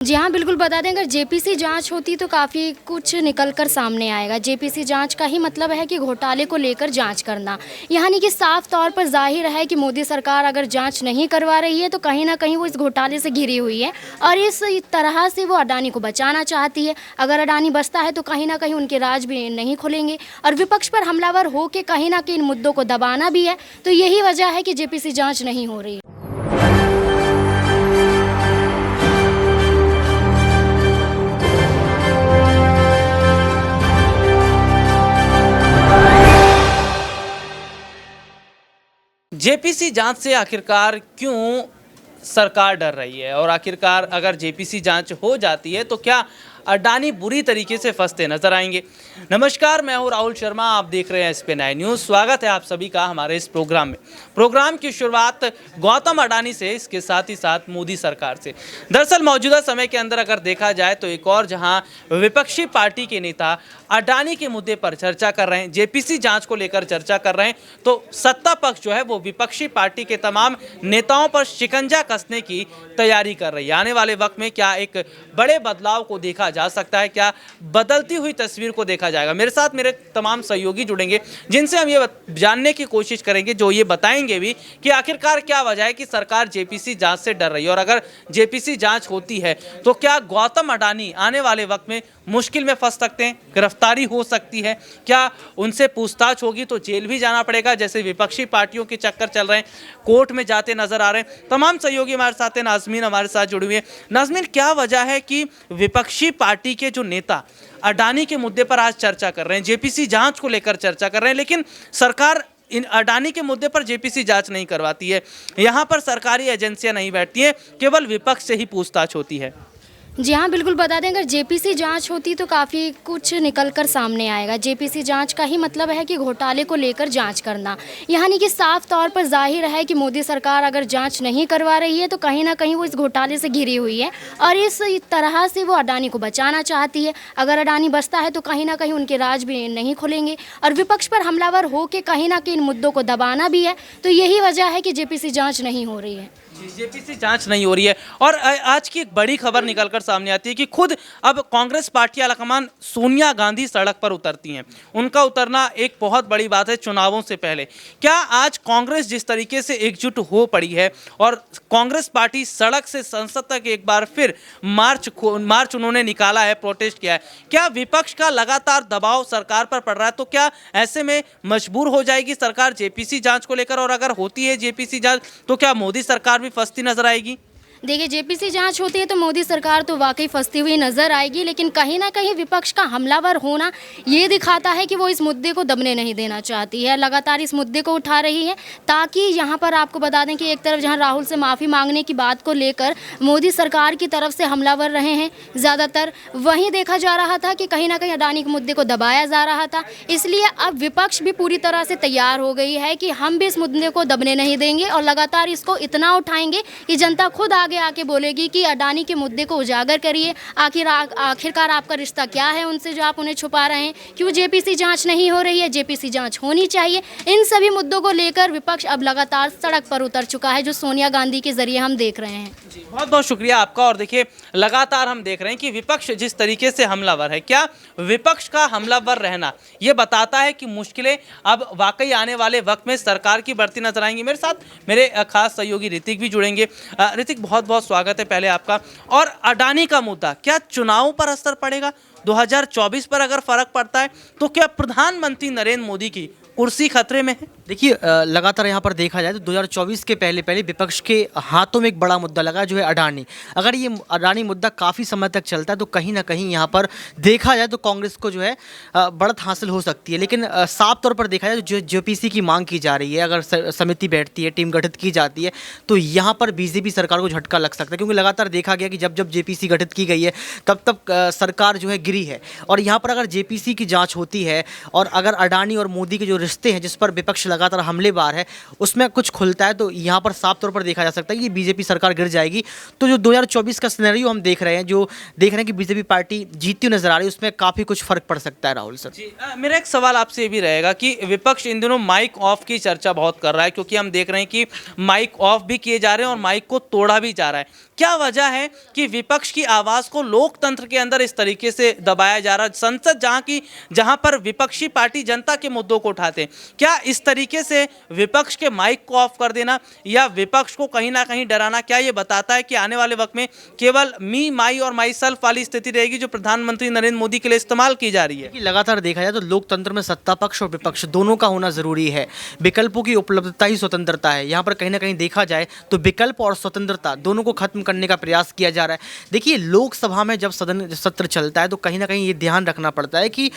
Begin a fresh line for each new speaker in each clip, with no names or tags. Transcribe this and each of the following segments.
जी हाँ, बिल्कुल बता दें, अगर जेपीसी जांच होती तो काफ़ी कुछ निकल कर सामने आएगा। जेपीसी जांच का ही मतलब है कि घोटाले को लेकर जांच करना, यानी कि साफ तौर पर ज़ाहिर है कि मोदी सरकार अगर जांच नहीं करवा रही है तो कहीं ना कहीं वो इस घोटाले से घिरी हुई है और इस तरह से वो अडानी को बचाना चाहती है। अगर अडानी बचता है तो कहीं ना कहीं उनके राज भी नहीं खुलेंगे और विपक्ष पर हमलावर हो के कहीं ना कहीं इन मुद्दों को दबाना भी है। तो यही वजह है कि जेपीसी जाँच नहीं हो रही है।
जेपीसी जांच से आखिरकार क्यों सरकार डर रही है और आखिरकार अगर जेपीसी जांच हो जाती है तो क्या अडानी बुरी तरीके से फंसते नजर आएंगे। नमस्कार, मैं हूं राहुल शर्मा, आप देख रहे हैं SP9 न्यूज़। स्वागत है आप सभी का हमारे इस प्रोग्राम में। प्रोग्राम की शुरुआत गौतम अडानी से, इसके साथ ही साथ मोदी सरकार से। दरअसल मौजूदा समय के अंदर अगर देखा जाए तो एक और जहां विपक्षी पार्टी के नेता अडानी के मुद्दे पर चर्चा कर रहे हैं, जेपीसी जांच को लेकर चर्चा कर रहे हैं, तो सत्ता पक्ष जो है वो विपक्षी पार्टी के तमाम नेताओं पर शिकंजा कसने की तैयारी कर रही है। आने वाले वक्त में क्या एक बड़े बदलाव को देखा जा सकता है, क्या बदलती हुई तस्वीर को देखा जाएगा। मेरे साथ मेरे तमाम सहयोगी जुड़ेंगे जिनसे हम ये जानने की कोशिश करेंगे, जो ये बताएंगे भी कि आखिरकार क्या वजह है कि सरकार जेपीसी जांच से डर रही है और अगर जेपीसी जांच होती है तो क्या गौतम अडानी आने वाले वक्त में मुश्किल में फंस सकते हैं, गिरफ्तारी हो सकती है, क्या उनसे पूछताछ होगी तो जेल भी जाना पड़ेगा, जैसे विपक्षी पार्टियों के चक्कर चल रहे हैं, कोर्ट में जाते नजर आ रहे हैं। तमाम सहयोगी हमारे साथ हैं। नाज़मीन हमारे साथ जुड़ी हुई है। नाज़मीन, क्या वजह है कि विपक्षी पार्टी के जो नेता अडानी के मुद्दे पर आज चर्चा कर रहे हैं, जेपीसी जांच को लेकर चर्चा कर रहे हैं, लेकिन सरकार इन अडानी के मुद्दे पर जेपीसी जांच नहीं करवाती है, यहां पर सरकारी एजेंसियां नहीं बैठती हैं, केवल विपक्ष से ही पूछताछ होती है।
जी हाँ, बिल्कुल बता दें, अगर जेपीसी जांच होती तो काफ़ी कुछ निकल कर सामने आएगा। जेपीसी जांच का ही मतलब है कि घोटाले को लेकर जांच करना, यानी कि साफ तौर पर ज़ाहिर है कि मोदी सरकार अगर जांच नहीं करवा रही है तो कहीं ना कहीं वो इस घोटाले से घिरी हुई है और इस तरह से वो अडानी को बचाना चाहती है। अगर अडानी बचता है तो कहीं ना कहीं उनके राज भी नहीं खुलेंगे और विपक्ष पर हमलावर हो के कहीं ना कहीं इन मुद्दों को दबाना भी है। तो यही वजह है कि जेपीसी जाँच नहीं हो रही है।
जेपीसी जांच नहीं हो रही है और आज की एक बड़ी खबर निकलकर सामने आती है कि खुद अब कांग्रेस पार्टी आलाकमान सोनिया गांधी सड़क पर उतरती हैं। उनका उतरना एक बहुत बड़ी बात है चुनावों से पहले। क्या आज कांग्रेस जिस तरीके से एकजुट हो पड़ी है और कांग्रेस पार्टी सड़क से संसद तक एक बार फिर मार्च उन्होंने निकाला है, प्रोटेस्ट किया है, क्या विपक्ष का लगातार दबाव सरकार पर पड़ रहा है? तो क्या ऐसे में मजबूर हो जाएगी सरकार जेपीसी जांच को लेकर, और अगर होती है जेपीसी जांच तो क्या मोदी सरकार भी फंसती नजर आएगी?
देखिए, जेपीसी जांच होती है तो मोदी सरकार तो वाकई फंसती हुई नजर आएगी, लेकिन कहीं ना कहीं विपक्ष का हमलावर होना ये दिखाता है कि वो इस मुद्दे को दबने नहीं देना चाहती है, लगातार इस मुद्दे को उठा रही है। ताकि यहाँ पर आपको बता दें कि एक तरफ जहाँ राहुल से माफ़ी मांगने की बात को लेकर मोदी सरकार की तरफ से हमलावर रहे हैं ज़्यादातर, वहीं देखा जा रहा था कि कहीं ना कहीं अडानी के मुद्दे को दबाया जा रहा था। इसलिए अब विपक्ष भी पूरी तरह से तैयार हो गई है कि हम भी इस मुद्दे को दबने नहीं देंगे और लगातार इसको इतना उठाएंगे कि जनता खुद आके बोलेगी कि अडानी के मुद्दे को उजागर करिए, आखिरकार आपका रिश्ता क्या है उनसे जो आप उन्हें छुपा रहे हैं, क्यों जेपीसी जांच नहीं हो रही है, जेपीसी जांच होनी चाहिए। इन सभी मुद्दों को लेकर विपक्ष अब लगातार सड़क पर उतर चुका है, जो सोनिया गांधी के जरिए हम देख रहे हैं।
जी, बहुत बहुत शुक्रिया आपका। और देखिए, लगातार हम देख रहे हैं कि विपक्ष जिस तरीके से हमलावर है, क्या विपक्ष का हमलावर रहना ये बताता है कि मुश्किलें अब वाकई आने वाले वक्त में सरकार की बढ़ती नजर आएंगी। मेरे साथ मेरे खास सहयोगी ऋतिक भी जुड़ेंगे। ऋतिक, बहुत बहुत स्वागत है पहले आपका। और अडानी का मुद्दा क्या चुनावों पर असर पड़ेगा? 2024 पर अगर फर्क पड़ता है तो क्या प्रधानमंत्री नरेंद्र मोदी की कुर्सी खतरे में है?
देखिए, लगातार यहाँ पर देखा जाए तो 2024 के पहले विपक्ष के हाथों में एक बड़ा मुद्दा लगा, जो है अडानी। अगर ये अडानी मुद्दा काफ़ी समय तक चलता है तो कहीं ना कहीं यहाँ पर देखा जाए तो कांग्रेस को जो है बढ़त हासिल हो सकती है। लेकिन साफ तौर पर देखा जाए तो जो जेपीसी की मांग की जा रही है, अगर समिति बैठती है, टीम गठित की जाती है, तो यहाँ पर बीजेपी सरकार को झटका लग सकता है, क्योंकि लगातार देखा गया कि जब जेपीसी गठित की गई है तब सरकार जो है गिरी है। और यहाँ पर अगर जेपीसी की जाँच होती है और अगर अडानी और मोदी के जो रिश्ते हैं जिस पर विपक्ष लगातार हमलेबार है उसमें कुछ खुलता है तो यहाँ पर साफ तौर पर देखा जा सकता है कि बीजेपी सरकार गिर जाएगी। तो जो 2024 का सिनेरियो हम देख रहे हैं, जो देख रहे हैं कि बीजेपी पार्टी जीतती हुई नजर आ रही है, उसमें काफ़ी कुछ फर्क पड़ सकता है। राहुल सर
जी, मेरा एक सवाल आपसे ये भी रहेगा कि विपक्ष इन दिनों माइक ऑफ की चर्चा बहुत कर रहा है, क्योंकि हम देख रहे हैं कि माइक ऑफ भी किए जा रहे हैं और माइक को तोड़ा भी जा रहा है। क्या वजह है कि विपक्ष की आवाज़ को लोकतंत्र के अंदर इस तरीके से दबाया जा रहा है? संसद जहां पर विपक्षी पार्टी जनता के मुद्दों को उठाते हैं, क्या इस तरीके से विपक्ष के माइक को ऑफ कर देना या विपक्ष को कहीं ना कहीं डराना, क्या ये बताता है कि आने वाले वक्त में केवल मी माई और माई सेल्फ वाली स्थिति रहेगी जो प्रधानमंत्री नरेंद्र मोदी के लिए इस्तेमाल की जा रही है?
कि लगातार देखा जाए तो लोकतंत्र में सत्ता पक्ष और विपक्ष दोनों का होना जरूरी है। विकल्पों की उपलब्धता ही स्वतंत्रता है। यहाँ पर कहीं ना कहीं देखा जाए तो विकल्प और स्वतंत्रता दोनों को खत्म करने का प्रयास किया जा रहा है। देखिए, लोकसभा में जब सदन सत्र चलता है तो कहीं ना कहीं ये ध्यान रखना पड़ता है कि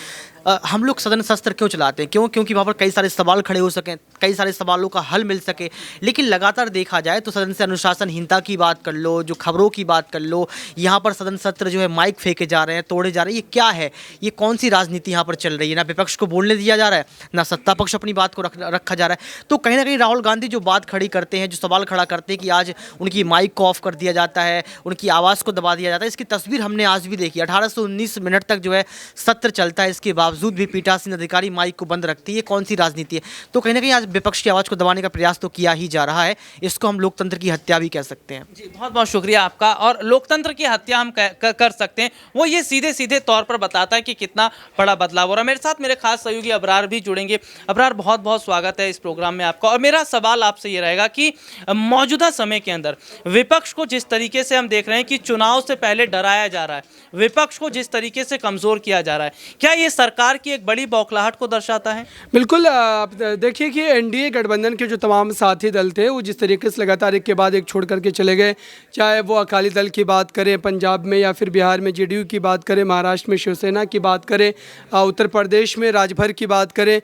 हम लोग सदन शस्त्र क्यों चलाते हैं, क्योंकि वहाँ पर कई सारे सवाल खड़े हो सकें, कई सारे सवालों का हल मिल सके। लेकिन लगातार देखा जाए तो सदन से अनुशासनहीनता की बात कर लो, जो खबरों की बात कर लो, यहाँ पर सदन सत्र जो है माइक फेंके जा रहे हैं, तोड़े जा रहे हैं, ये क्या है? ये कौन सी राजनीति यहाँ पर चल रही है? ना विपक्ष को बोलने दिया जा रहा है, ना सत्ता पक्ष अपनी बात को रखा जा रहा है। तो कहीं ना कहीं राहुल गांधी जो बात खड़ी करते हैं, जो सवाल खड़ा करते हैं कि आज उनकी माइक को ऑफ कर दिया जाता है, उनकी आवाज़ को दबा दिया जाता है, इसकी तस्वीर हमने आज भी देखी। 1819 मिनट तक जो है सत्र चलता है, इसके बावजूद भी पीठासीन अधिकारी माइक को बंद रखती है। कौन सी राजनीति है? तो कहीं ना कहीं आज विपक्ष की आवाज़ को दबाने का प्रयास तो किया ही जा रहा है। इसको हम लोकतंत्र की हत्या भी कह सकते हैं।
जी, बहुत बहुत शुक्रिया आपका। और लोकतंत्र की हत्या हम कर सकते हैं, वो ये सीधे सीधे तौर पर बताता है कि कितना बड़ा बदलाव हो रहा है। मेरे साथ मेरे खास सहयोगी अबरार भी जुड़ेंगे। अबरार, बहुत बहुत स्वागत है इस प्रोग्राम में आपका। और मेरा सवाल आपसे ये रहेगा कि मौजूदा समय के अंदर विपक्ष को जिस तरीके से हम देख रहे हैं कि चुनाव से पहले डराया जा रहा है, विपक्ष को जिस तरीके से कमज़ोर किया जा रहा है, क्या ये सरकार की एक बड़ी बौखलाहट को दर्शाता है?
बिल्कुल। आप देखिए कि एनडीए गठबंधन के जो तमाम साथी दल थे वो जिस तरीके से लगातार एक के बाद एक छोड़ करके चले गए, चाहे वो अकाली दल की बात करें पंजाब में, या फिर बिहार में जेडीयू की बात करें, महाराष्ट्र में शिवसेना की बात करें, उत्तर प्रदेश में राजभर की बात करें,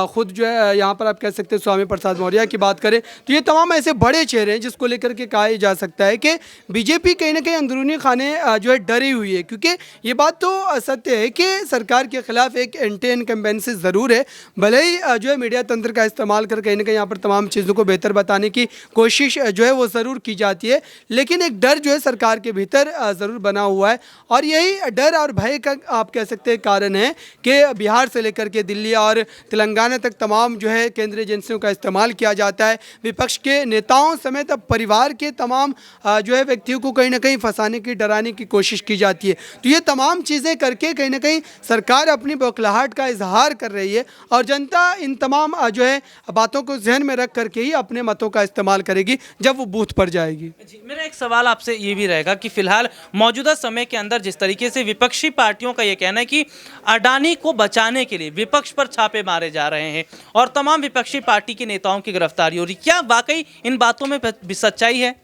खुद जो है यहाँ पर आप कह सकते हैं स्वामी प्रसाद मौर्य की बात करें, तो ये तमाम ऐसे बड़े चेहरे हैं जिसको लेकर के कहा जा सकता है कि बीजेपी कहीं ना कहीं अंदरूनी खाने जो है डरी हुई है। क्योंकि ये बात तो सत्य है कि सरकार के खिलाफ एक एंटी इनकम्बेंसी ज़रूर है, भले ही जो है मीडिया तंत्र का इस्तेमाल कर कहीं ना कहीं यहाँ पर तमाम चीज़ों को बेहतर बताने की कोशिश जो है वो ज़रूर की जाती है, लेकिन एक डर जो है सरकार के भीतर ज़रूर बना हुआ है। और यही डर और भय का आप कह सकते हैं कारण है कि बिहार से लेकर के दिल्ली और तेलंगाना तक तमाम जो है केंद्रीय एजेंसियों का इस्तेमाल किया जाता है। विपक्ष के नेताओं समेत परिवार के तमाम जो है व्यक्तियों को कहीं ना कहीं फंसाने की, डराने की कोशिश की जाती है। तो ये तमाम चीज़ें करके कहीं ना कहीं सरकार अपनी बौखलाहट का इजहार कर रही है और जनता इन तमाम जो है बातों को ध्यान में रख करके ही अपने मतों का इस्तेमाल करेगी जब वो बूथ पर जाएगी।
जी, मेरा एक सवाल आपसे ये भी रहेगा कि फिलहाल मौजूदा समय के अंदर जिस तरीके से विपक्षी पार्टियों का ये कहना है कि अडानी को बचाने के लिए विपक्ष पर छापे मारे जा रहे हैं और तमाम विपक्षी पार्टी के नेताओं की गिरफ्तारी हो रही, क्या वाकई इन बातों में सच्चाई है?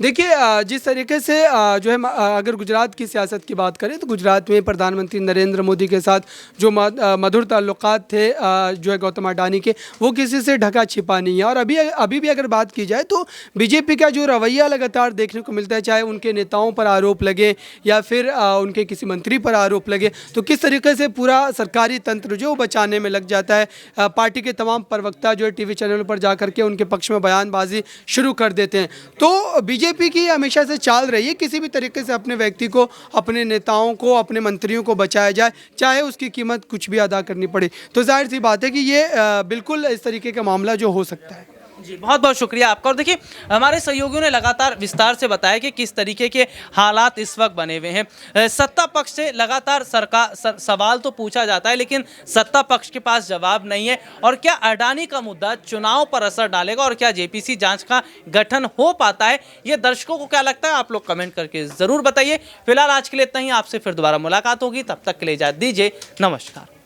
देखिए, जिस तरीके से जो है अगर गुजरात की सियासत की बात करें तो गुजरात में प्रधानमंत्री नरेंद्र मोदी के साथ जो मधुर ताल्लुकात थे जो है गौतम अडानी के, वो किसी से ढका छिपा नहीं है। और अभी भी अगर बात की जाए तो बीजेपी का जो रवैया लगातार देखने को मिलता है, चाहे उनके नेताओं पर आरोप लगे या फिर उनके किसी मंत्री पर आरोप लगे, तो किस तरीके से पूरा सरकारी तंत्र जो बचाने में लग जाता है। पार्टी के तमाम प्रवक्ता जो है टीवी चैनलों पर जा करके उनके पक्ष में बयानबाजी शुरू कर देते हैं। तो बीजेपी की हमेशा से चाल रही है किसी भी तरीके से अपने व्यक्ति को, अपने नेताओं को, अपने मंत्रियों को बचाया जाए, चाहे उसकी कीमत कुछ भी अदा करनी पड़े। तो जाहिर सी बात है कि ये बिल्कुल इस तरीके का मामला जो हो सकता है।
जी, बहुत बहुत शुक्रिया आपका। और देखिए, हमारे सहयोगियों ने लगातार विस्तार से बताया कि किस तरीके के हालात इस वक्त बने हुए हैं। सत्ता पक्ष से लगातार सवाल तो पूछा जाता है, लेकिन सत्ता पक्ष के पास जवाब नहीं है। और क्या अडानी का मुद्दा चुनाव पर असर डालेगा और क्या जेपीसी जांच का गठन हो पाता है? ये दर्शकों को क्या लगता है, आप लोग कमेंट करके ज़रूर बताइए। फिलहाल आज के लिए इतना ही, आपसे फिर दोबारा मुलाकात होगी, तब तक के लिए इजाज़त दीजिए, नमस्कार।